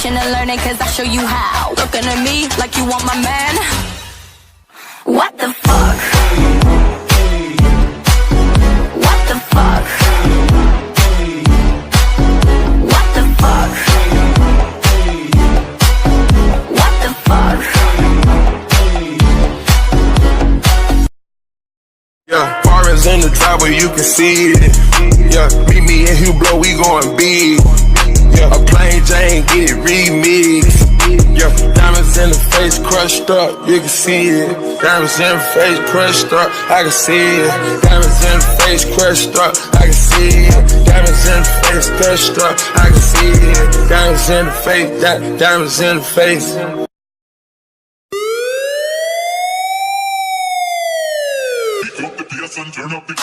watching and learning, cause I show you how. Looking at me like you want my man. What the fuck? What the fuck? What the fuck? What the fuck? Yeah, foreigns in the driveway, you can see it. Yeah, meet me in Hublot, we going big. Yeah, a plain Jane, get it remixed. Yeah, diamonds in the face crushed up, you can see it. Diamonds in the face crushed up, I can see it. Diamonds in the face crushed up, I can see it. Diamonds in the face crushed up, I can see it. Diamonds in the face, diamonds in the face. Turn up the